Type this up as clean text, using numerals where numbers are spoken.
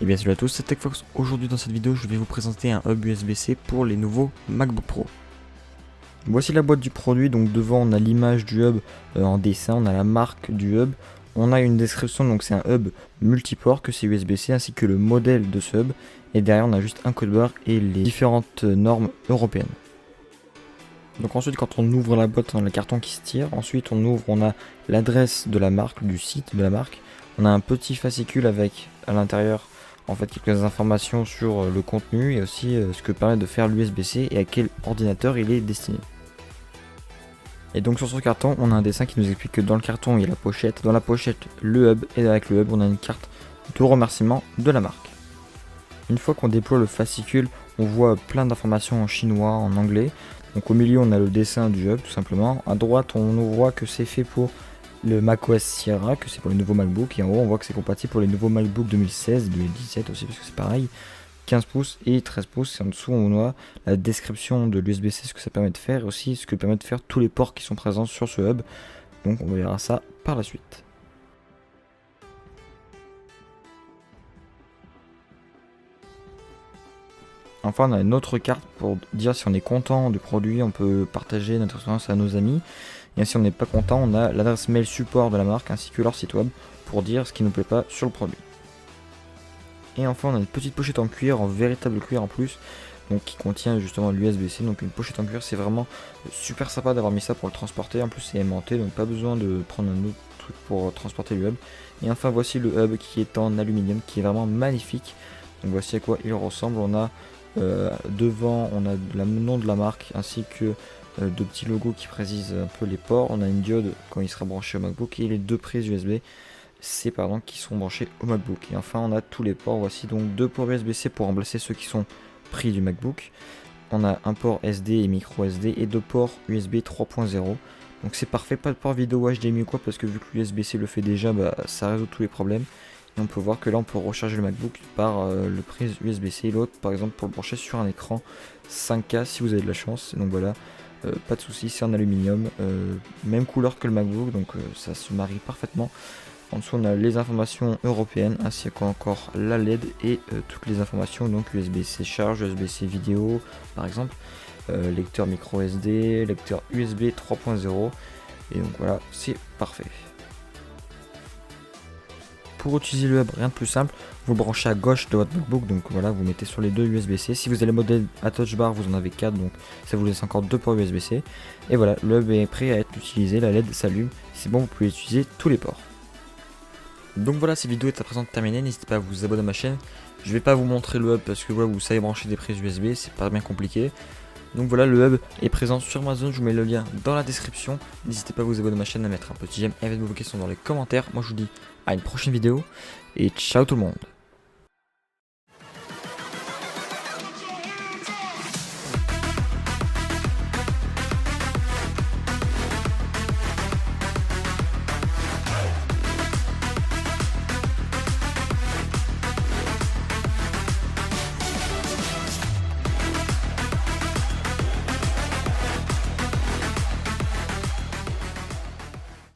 Et bien salut à tous, c'est TechFox. Aujourd'hui dans cette vidéo je vais vous présenter un hub USB-C pour les nouveaux MacBook Pro. Voici la boîte du produit, donc devant on a l'image du hub en dessin, on a la marque du hub, on a une description, donc c'est un hub multiport que c'est USB-C ainsi que le modèle de ce hub, et derrière on a juste un code barre et les différentes normes européennes. Donc ensuite quand on ouvre la boîte, on a le carton qui se tire, ensuite on a l'adresse de la marque, du site de la marque, on a un petit fascicule avec à l'intérieur en fait quelques informations sur le contenu et aussi ce que permet de faire l'USB-C et à quel ordinateur il est destiné. Et donc sur ce carton on a un dessin qui nous explique que dans le carton il y a la pochette, dans la pochette le hub et avec le hub on a une carte de remerciement de la marque. Une fois qu'on déploie le fascicule on voit plein d'informations en chinois, en anglais. Donc au milieu on a le dessin du hub tout simplement, à droite on voit que c'est fait pour le macOS Sierra, que c'est pour les nouveaux MacBook, et en haut on voit que c'est compatible pour les nouveaux MacBook 2016, 2017 aussi parce que c'est pareil, 15 pouces et 13 pouces, et en dessous on a la description de l'USB-C, ce que ça permet de faire, et aussi ce que permet de faire tous les ports qui sont présents sur ce hub, donc on verra ça par la suite. Enfin on a une autre carte pour dire si on est content du produit, on peut partager notre expérience à nos amis. Et si on n'est pas content, on a l'adresse mail support de la marque ainsi que leur site web pour dire ce qui ne plaît pas sur le produit. Et enfin on a une petite pochette en cuir, en véritable cuir en plus, donc qui contient justement l'USB-C. Donc une pochette en cuir, c'est vraiment super sympa d'avoir mis ça pour le transporter. En plus c'est aimanté, donc pas besoin de prendre un autre truc pour transporter le hub. Et enfin voici le hub qui est en aluminium, qui est vraiment magnifique. Donc voici à quoi il ressemble. On a devant on a le nom de la marque ainsi que deux petits logos qui précisent un peu les ports. On a une diode quand il sera branché au MacBook et les deux prises USB-C qui sont branchées au MacBook. Et enfin on a tous les ports. Voici donc deux ports USB-C pour remplacer ceux qui sont pris du MacBook. On a un port SD et micro SD et deux ports USB 3.0. Donc c'est parfait, pas de port vidéo HDMI ou quoi parce que vu que l'USB-C le fait déjà, ça résout tous les problèmes. Et on peut voir que là on peut recharger le MacBook par le prise USB-C et l'autre par exemple pour le brancher sur un écran 5K si vous avez de la chance. Donc voilà, pas de soucis, c'est en aluminium, même couleur que le MacBook, donc ça se marie parfaitement. En dessous on a les informations européennes ainsi qu'encore la LED et toutes les informations, donc USB-C charge, USB-C vidéo par exemple, lecteur micro SD, lecteur USB 3.0 et donc voilà, c'est parfait. Pour utiliser le hub, rien de plus simple, vous le branchez à gauche de votre MacBook, donc voilà, vous mettez sur les deux USB-C. Si vous avez le modèle à touch bar, vous en avez 4, donc ça vous laisse encore 2 ports USB-C. Et voilà, le hub est prêt à être utilisé, la LED s'allume, c'est bon, vous pouvez utiliser tous les ports. Donc voilà, cette vidéo est à présent terminée, n'hésitez pas à vous abonner à ma chaîne. Je vais pas vous montrer le hub parce que voilà, vous savez brancher des prises USB, c'est pas bien compliqué. Donc voilà, le hub est présent sur Amazon, je vous mets le lien dans la description. N'hésitez pas à vous abonner à ma chaîne, à mettre un petit j'aime et à mettre vos questions dans les commentaires. Moi je vous dis à une prochaine vidéo et ciao tout le monde.